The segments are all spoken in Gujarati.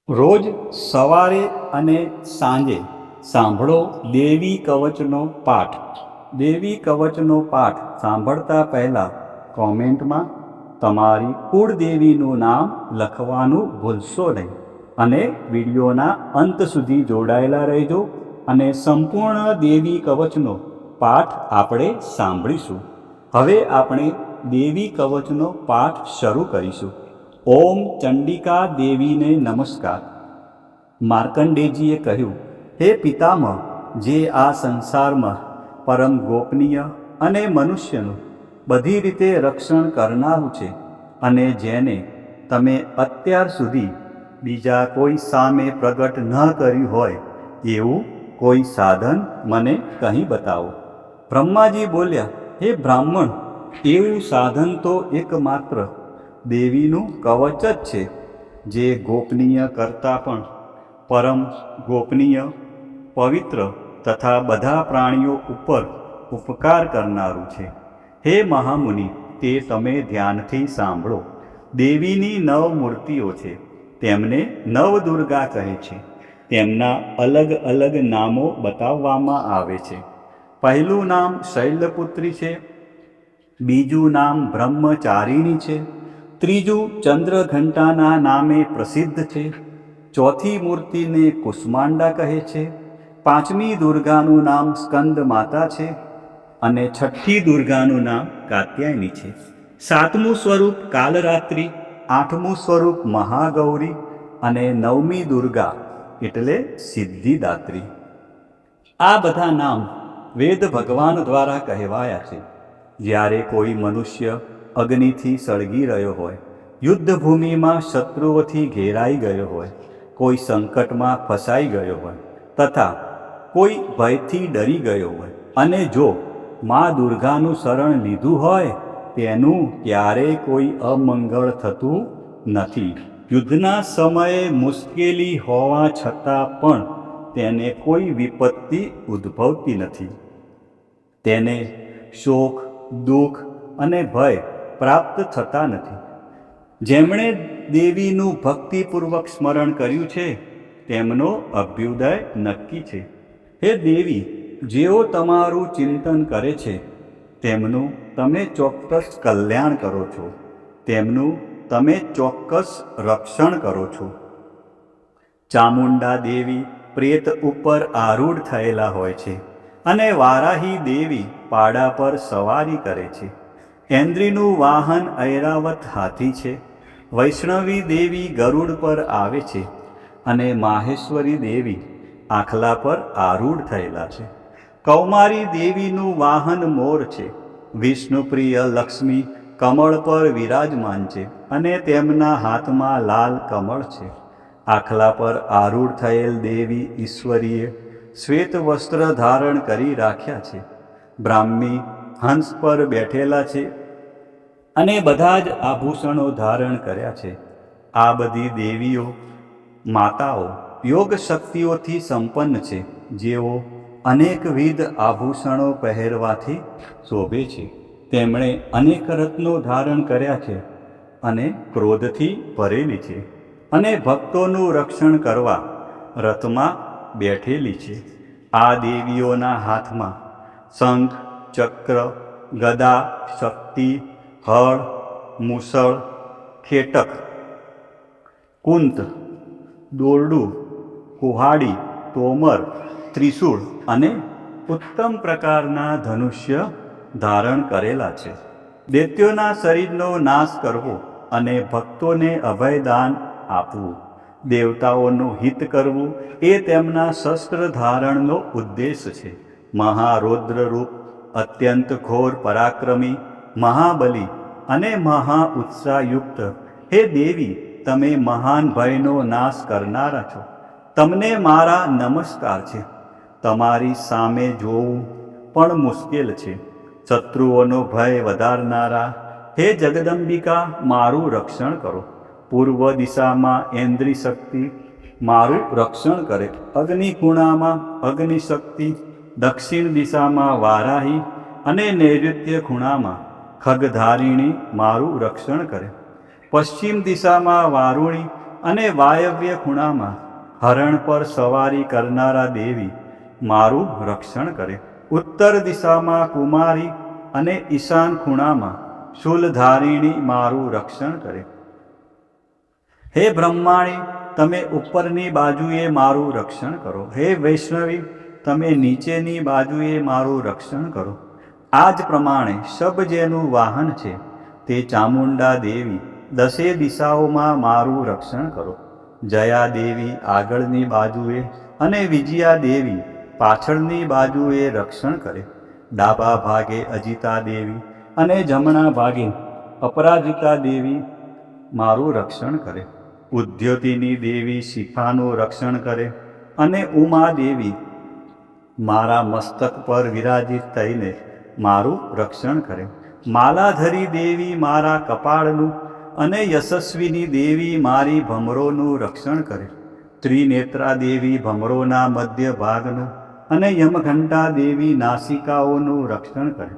રોજ સવારે અને સાંજે સાંભળો દેવી કવચનો પાઠ. દેવી કવચનો પાઠ સાંભળતા પહેલાં કોમેન્ટમાં તમારી કુળદેવીનું નામ લખવાનું ભૂલશો નહીં અને વિડીયોના અંત સુધી જોડાયેલા રહેજો અને સંપૂર્ણ દેવી કવચનો પાઠ આપણે સાંભળીશું. હવે આપણે દેવી કવચનો પાઠ શરૂ કરીશું. ઓમ ચંડિકા દેવીને નમસ્કાર. માર્કંડેયજીએ કહ્યું, હે પિતામહ, જે આ સંસારમાં પરમ ગોપનીય અને મનુષ્યનું બધી રીતે રક્ષણ કરનારું છે અને જેને તમે અત્યાર સુધી બીજા કોઈ સામે પ્રગટ ન કર્યું હોય એવું કોઈ સાધન મને કહી બતાવો. બ્રહ્માજી બોલ્યા, હે બ્રાહ્મણ, એવું સાધન તો એકમાત્ર દેવીનું કવચ જ છે, જે ગોપનીય કરતાં પણ પરમ ગોપનીય, પવિત્ર તથા બધા પ્રાણીઓ ઉપર ઉપકાર કરનારું છે. હે મહામુનિ, તે તમે ધ્યાનથી સાંભળો. દેવીની 9 મૂર્તિઓ છે. તેમને નવદુર્ગા કહે છે. તેમના અલગ અલગ નામો બતાવવામાં આવે છે. પહેલું નામ શૈલપુત્રી છે, બીજું નામ બ્રહ્મચારિણી છે, ત્રીજું ચંદ્રઘંટાના નામે પ્રસિદ્ધ છે, ચોથી મૂર્તિને કુષ્માંડા કહે છે, પાંચમી દુર્ગાનું નામ સ્કંદ માતા છે અને છઠ્ઠી દુર્ગાનું નામ કાત્યાયની છે. સાતમું સ્વરૂપ કાલરાત્રિ, આઠમું સ્વરૂપ મહાગૌરી અને નવમી દુર્ગા એટલે સિદ્ધિદાત્રી. આ બધા નામ વેદ ભગવાન દ્વારા કહેવાયા છે. જ્યારે કોઈ મનુષ્ય અગ્નિથી સળગી રહ્યો હોય, યુદ્ધભૂમિમાં શત્રુઓથી ઘેરાઈ ગયો હોય, કોઈ સંકટમાં ફસાઈ ગયો હોય તથા કોઈ ભયથી ડરી ગયો હોય અને જો મા દુર્ગાનું શરણ લીધું હોય, તેનું ક્યારેય કોઈ અમંગળ થતું નથી. યુદ્ધના સમયે મુશ્કેલી હોવા છતાં પણ તેને કોઈ વિપત્તિ ઉદ્ભવતી નથી. તેને શોક, દુઃખ અને ભય પ્રાપ્ત થતા નથી. જેમણે દેવીનું ભક્તિપૂર્વક સ્મરણ કર્યું છે તેમનો અભ્યુદય નક્કી છે. હે દેવી, જેઓ તમારું ચિંતન કરે છે તેમનું તમે ચોક્કસ કલ્યાણ કરો છો, તેમનું તમે ચોક્કસ રક્ષણ કરો છો. ચામુંડા દેવી પ્રેત ઉપર આરૂઢ થયેલા હોય છે અને વારાહી દેવી પાડા પર સવારી કરે છે. ઐન્દ્રીનું વાહન ઐરાવત હાથી છે. વૈષ્ણવી દેવી ગરુડ પર આવે છે અને માહેશ્વરી દેવી આખલા પર આરૂઢ થયેલા છે. કૌમારી દેવીનું વાહન મોર છે. વિષ્ણુપ્રિય લક્ષ્મી કમળ પર વિરાજમાન છે અને તેમના હાથમાં લાલ કમળ છે. આખલા પર આરૂઢ થયેલ દેવી ઈશ્વરીએ શ્વેત વસ્ત્ર ધારણ કરી રાખ્યા છે. બ્રાહ્મી હંસ પર બેઠેલા છે અને બધા જ આભૂષણો ધારણ કર્યા છે. આ બધી દેવીઓ માતાઓ યોગ શક્તિઓથી સંપન્ન છે, જેઓ અનેકવિધ આભૂષણો પહેરવાથી શોભે છે. તેમણે અનેક રત્નો ધારણ કર્યા છે અને ક્રોધથી ભરેલી છે અને ભક્તોનું રક્ષણ કરવા રથમાં બેઠેલી છે. આ દેવીઓના હાથમાં શંખ, ચક્ર, ગદા, શક્તિ, હળ, મૂસળ, ખેટક, કુંત, દોરડું, કુહાડી, તોમર, ત્રિશૂળ અને ઉત્તમ પ્રકારના ધનુષ્ય ધારણ કરેલા છે. દૈત્યોના શરીરનો નાશ કરવો અને ભક્તોને અભયદાન આપવું, દેવતાઓનું હિત કરવું એ તેમના શસ્ત્ર ધારણનો ઉદ્દેશ છે. મહારૌદ્ર રૂપ, અત્યંત ઘોર પરાક્રમી, મહાબલી અને મહા ઉત્સાહયુક્ત હે દેવી, તમે મહાન ભયનો નાશ કરનારા છો. તમને મારા નમસ્કાર છે. તમારી સામે જોવું પણ મુશ્કેલ છે. શત્રુઓનો ભય વધારનારા હે જગદંબિકા, મારું રક્ષણ કરો. પૂર્વ દિશામાં ઐન્દ્રી શક્તિ મારું રક્ષણ કરે. અગ્નિ ખૂણામાં અગ્નિ શક્તિ, દક્ષિણ દિશામાં વારાહી અને નૈઋત્ય ખૂણામાં ખગધારિણી મારું રક્ષણ કરે. પશ્ચિમ દિશામાં વારુણી અને વાયવ્ય ખૂણામાં હરણ પર સવારી કરનારા દેવી મારું રક્ષણ કરે. ઉત્તર દિશામાં કુમારી અને ઈશાન ખૂણામાં શૂલધારિણી મારું રક્ષણ કરે. હે બ્રહ્માણી, તમે ઉપરની બાજુએ મારું રક્ષણ કરો. હે વૈષ્ણવી, તમે નીચેની બાજુએ મારું રક્ષણ કરો. આ જ પ્રમાણે શબ જેનું વાહન છે તે ચામુંડા દેવી દસે દિશાઓમાં મારું રક્ષણ કરો. જયા દેવી આગળની બાજુએ અને વિજયા દેવી પાછળની બાજુએ રક્ષણ કરે. ડાબા ભાગે અજિતા દેવી અને જમણા ભાગે અપરાજિતા દેવી મારું રક્ષણ કરે. ઉદ્યોતિની દેવી શિખાનું રક્ષણ કરે અને ઉમા દેવી મારા મસ્તક પર વિરાજિત થઈને મારું રક્ષણ કરે. માલાધરી દેવી મારા કપાળનું અને યશસ્વીની દેવી મારી ભમરોનું રક્ષણ કરે. ત્રિનેત્રા દેવી ભમરોના મધ્ય ભાગનું અને યમઘંટા દેવી નાસિકાઓનું રક્ષણ કરે.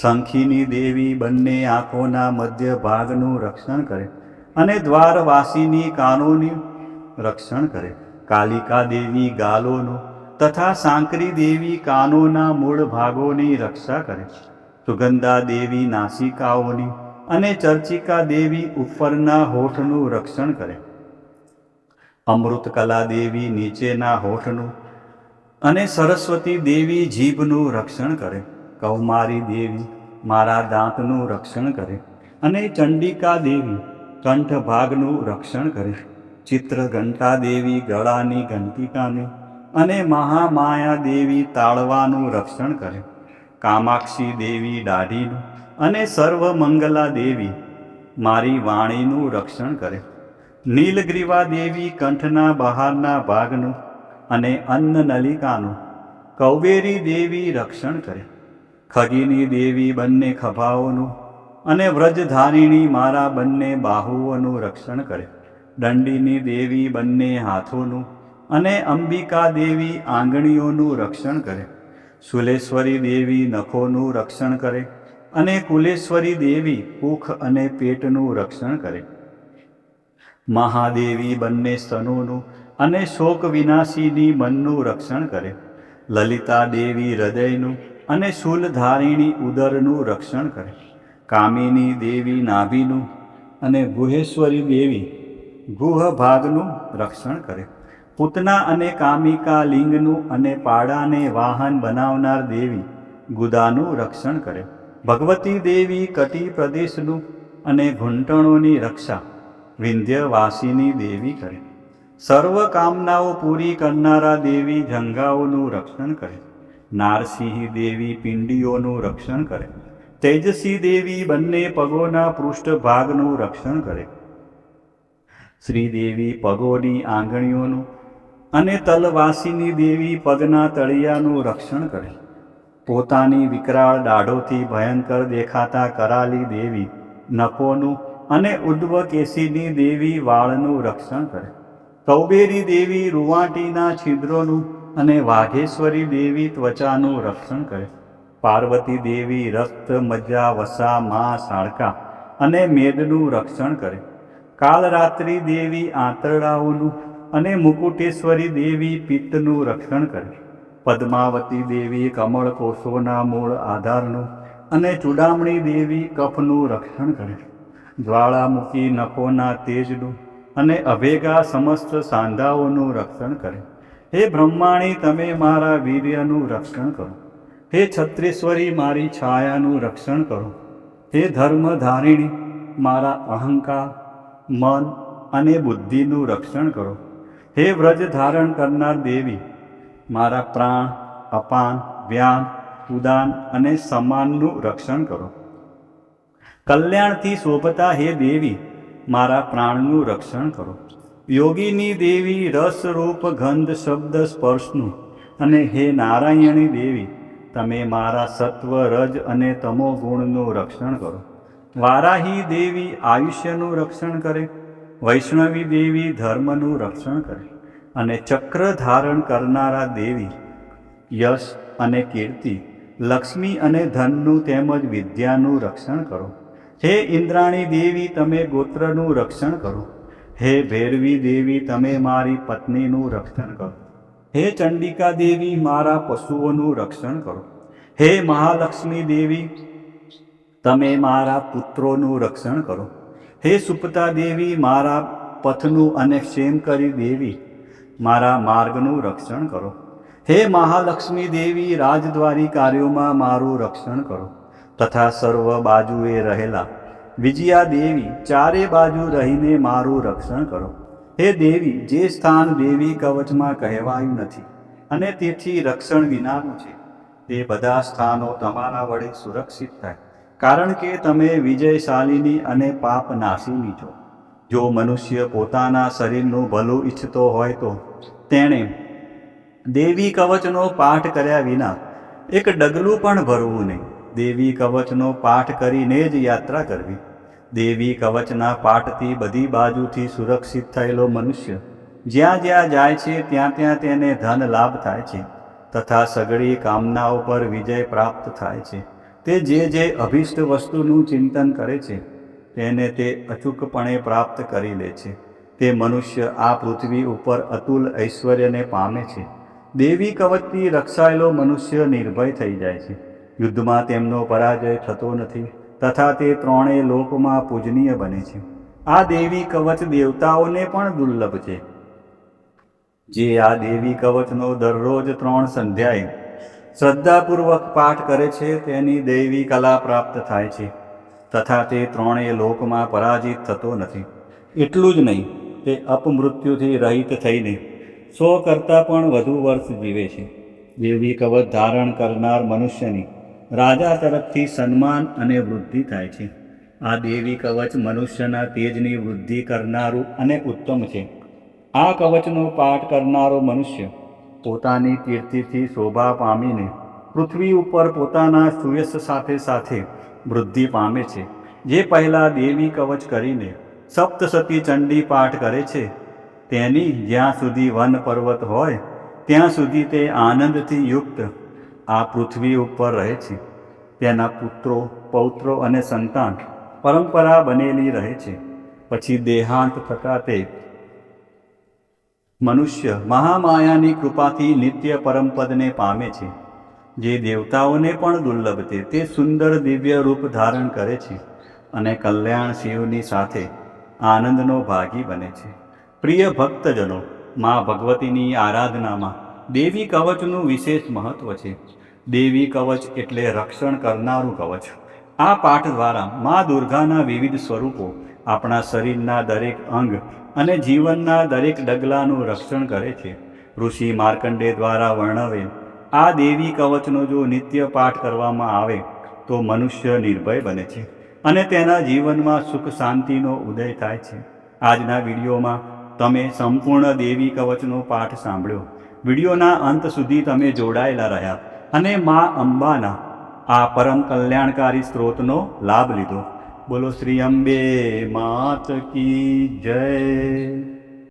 શંખીની દેવી બંને આંખોના મધ્ય ભાગનું રક્ષણ કરે અને દ્વારવાસીની કાનોનું રક્ષણ કરે. કાલિકા દેવી ગાલોનું તથા સાંકરી દેવી કાનોના મૂળ ભાગોની રક્ષા કરે. સુગંધા દેવી નાસિકાઓની અને ચર્ચિકા દેવી ઉપરના હોઠનું રક્ષણ કરે. અમૃતકલા દેવી નીચેના હોઠનું અને સરસ્વતી દેવી જીભનું રક્ષણ કરે. કૌમારી દેવી મારા દાંતનું રક્ષણ કરે અને ચંડિકા દેવી કંઠ ભાગનું રક્ષણ કરે. ચિત્રઘંટા દેવી ગળાની ઘંટિકાનું અને મહામાયા દેવી તાળવાનું રક્ષણ કરે. કામાક્ષી દેવી દાઢીનું અને સર્વમંગલા દેવી મારી વાણીનું રક્ષણ કરે. નીલગ્રીવા દેવી કંઠના બહારના ભાગનું અને અન્નનલિકાનું કૌબેરી દેવી રક્ષણ કરે. ખગીની દેવી બંને ખભાઓનું અને વ્રજધારિણી મારા બંને બાહુઓનું રક્ષણ કરે. દંડીની દેવી બંને હાથોનું અને અંબિકા દેવી આંગળીઓનું રક્ષણ કરે. શુલેશ્વરી દેવી નખોનું રક્ષણ કરે અને કુલેશ્વરી દેવી પુખ અને પેટનું રક્ષણ કરે. મહાદેવી બંને સ્તનોનું અને શોક વિનાશીની મનનું રક્ષણ કરે. લલિતા દેવી હૃદયનું અને શૂલધારિણી ઉદરનું રક્ષણ કરે. કામિની દેવી નાભીનું અને ગુહેશ્વરી દેવી ગુહ ભાગનું રક્ષણ કરે. પૂતના અને કામિકા લિંગનું અને પાડાને વાહન બનાવનાર દેવી ગુદાનું રક્ષણ કરે. ભગવતી દેવી કટી પ્રદેશનું અને ઘૂંટણોની રક્ષા વિંધ્યવાસીની દેવી કરે. સર્વ કામનાઓ પૂરી કરનારા દેવી જંઘાઓનું રક્ષણ કરે. નારસિંહ દેવી પિંડીઓનું રક્ષણ કરે. તેજસી દેવી બંને પગોના પૃષ્ઠભાગનું રક્ષણ કરે. શ્રીદેવી પગોની આંગળીઓનું અને તલવાસીની દેવી પગના તળિયાનું રક્ષણ કરે. પોતાની વિકરાળ દાઢોથી ભયંકર દેખાતા કરાલી દેવી નખોનું અને ઉદ્ધવકેશીની દેવી વાળનું રક્ષણ કરે. કૌબેરી દેવી રૂવાટીના છિદ્રોનું અને વાઘેશ્વરી દેવી ત્વચાનું રક્ષણ કરે. પાર્વતી દેવી રક્ત મજ્જા વસા માંસ હાડકાં અને મેદનું રક્ષણ કરે. કાલરાત્રિ દેવી આંતરડાઓનું અને મુકુટેશ્વરી દેવી પિત્તનું રક્ષણ કરે. પદ્માવતી દેવી કમળ કોષોના મૂળ આધારનું અને ચૂડામણી દેવી કફનું રક્ષણ કરે. જ્વાળામુખી નખોના તેજનું અને અભેગા સમસ્ત સાંધાઓનું રક્ષણ કરે. હે બ્રહ્માણી, તમે મારા વીર્યનું રક્ષણ કરો. હે છત્રેશ્વરી, મારી છાયાનું રક્ષણ કરો. હે ધર્મધારિણી, મારા અહંકાર, મન અને બુદ્ધિનું રક્ષણ કરો. હે વ્રજ ધારણ કરનાર દેવી, મારા પ્રાણ, અપાન, વ્યાન, ઉદાન અને સમાનનું રક્ષણ કરો. કલ્યાણથી શોભતા હે દેવી, મારા પ્રાણનું રક્ષણ કરો. યોગીની દેવી રસ રૂપ ગંધ શબ્દ સ્પર્શનું અને હે નારાયણી દેવી, તમે મારા સત્વ રજ અને તમો ગુણનું રક્ષણ કરો. વારાહી દેવી આયુષ્યનું રક્ષણ કરે. વૈષ્ણવી દેવી ધર્મનું રક્ષણ કરે. અને ચક્ર ધારણ કરનારા દેવી યશ અને કીર્તિ, લક્ષ્મી અને ધનનું તેમજ વિદ્યાનું રક્ષણ કરો. હે ઇન્દ્રાણી દેવી, તમે ગોત્રનું રક્ષણ કરો. હે ભૈરવી દેવી તમે મારી પત્નીનું રક્ષણ કરો. હે ચંડિકા દેવી મારા પશુઓનું રક્ષણ કરો. હે મહાલક્ષ્મી દેવી તમે મારા પુત્રોનું રક્ષણ કરો. હે સુપતા દેવી મારા પથનું અને ક્ષેમકરી દેવી મારા માર્ગનું રક્ષણ કરો. હે મહાલક્ષ્મી દેવી રાજદ્વારી કાર્યોમાં મારું રક્ષણ કરો તથા સર્વ બાજુએ રહેલા વિજયા દેવી ચારે બાજુ રહીને મારું રક્ષણ કરો. હે દેવી જે સ્થાન દેવી કવચમાં કહેવાયું નથી અને તેથી રક્ષણ વિનાનું છે તે બધા સ્થાનો તમારા વડે સુરક્ષિત થાય, કારણ કે તમે વિજયશાલિની અને પાપ નાશીની છો. જો મનુષ્ય પોતાના શરીરનું ભલું ઈચ્છતો હોય તો તેણે દેવી કવચનો પાઠ કર્યા વિના એક ડગલું પણ ભરવું નહીં. દેવી કવચનો પાઠ કરીને જ યાત્રા કરવી. દેવી કવચના પાઠથી બધી બાજુથી સુરક્ષિત થયેલો મનુષ્ય જ્યાં જ્યાં જાય છે ત્યાં ત્યાં તેને ધન લાભ થાય છે તથા સઘળી કામનાઓ પર વિજય પ્રાપ્ત થાય છે. તે જે અભિષ્ટ વસ્તુનું ચિંતન કરે છે તેને તે અચૂકપણે પ્રાપ્ત કરી લે છે. તે મનુષ્ય આ પૃથ્વી ઉપર અતુલ ઐશ્વર્યને પામે છે. દેવી કવચથી રક્ષાયેલો મનુષ્ય નિર્ભય થઈ જાય છે. યુદ્ધમાં તેમનો પરાજય થતો નથી તથા તે ત્રણેય લોકમાં પૂજનીય બને છે. આ દેવી કવચ દેવતાઓને પણ દુર્લભ છે. જે આ દેવી કવચનો દરરોજ 3 સંધ્યાએ શ્રદ્ધાપૂર્વક પાઠ કરે છે તેની દૈવી કલા પ્રાપ્ત થાય છે તથા તે ત્રણેય લોકમાં પરાજિત થતો નથી. એટલું જ નહીં, તે અપમૃત્યુથી રહિત થઈને 100 કરતાં પણ વધુ વર્ષ જીવે છે. દેવી કવચ ધારણ કરનાર મનુષ્યની રાજા તરફથી સન્માન અને વૃદ્ધિ થાય છે. આ દેવી કવચ મનુષ્યના તેજની વૃદ્ધિ કરનારું અને ઉત્તમ છે. આ કવચનો પાઠ કરનારો મનુષ્ય પોતાની કીર્તિથી શોભા પામીને પૃથ્વી ઉપર પોતાના સુયશ સાથે સાથે વૃદ્ધિ પામે છે. જે પહેલાં દેવી કવચ કરીને સપ્તસતી ચંડી પાઠ કરે છે તેની જ્યાં સુધી વન પર્વત હોય ત્યાં સુધી તે આનંદથી યુક્ત આ પૃથ્વી ઉપર રહે છે. તેના પુત્રો પૌત્રો અને સંતાન પરંપરા બનેલી રહે છે. પછી દેહાંત થતાં તે મનુષ્ય મહામાયાની કૃપાથી નિત્ય પરમપદને પામે છે. જે દેવતાઓને પણ દુર્લભ છે. તે સુંદર દિવ્ય રૂપ ધારણ કરે છે અને કલ્યાણ શિવની સાથે આનંદનો ભાગી બને છે. પ્રિય ભક્તજનો, મા ભગવતીની આરાધનામાં દેવી કવચનું વિશેષ મહત્વ છે. દેવી કવચ એટલે રક્ષણ કરનારું કવચ. આ પાઠ દ્વારા મા દુર્ગાના વિવિધ સ્વરૂપો આપણા શરીરના દરેક અંગ અને જીવનના દરેક ડગલાનું રક્ષણ કરે છે. ઋષિ માર્કંડે દ્વારા વર્ણવેલ આ દેવી કવચનો જો નિત્ય પાઠ કરવામાં આવે તો મનુષ્ય નિર્ભય બને છે અને તેના જીવનમાં સુખ શાંતિનો ઉદય થાય છે. આજના વિડીયોમાં તમે સંપૂર્ણ દેવી કવચનો પાઠ સાંભળ્યો. વિડીયોના અંત સુધી તમે જોડાયેલા રહ્યા અને મા અંબાના આ પરમ કલ્યાણકારી સ્ત્રોતનો લાભ લીધો. બોલો શ્રી અંબે માત કી જય.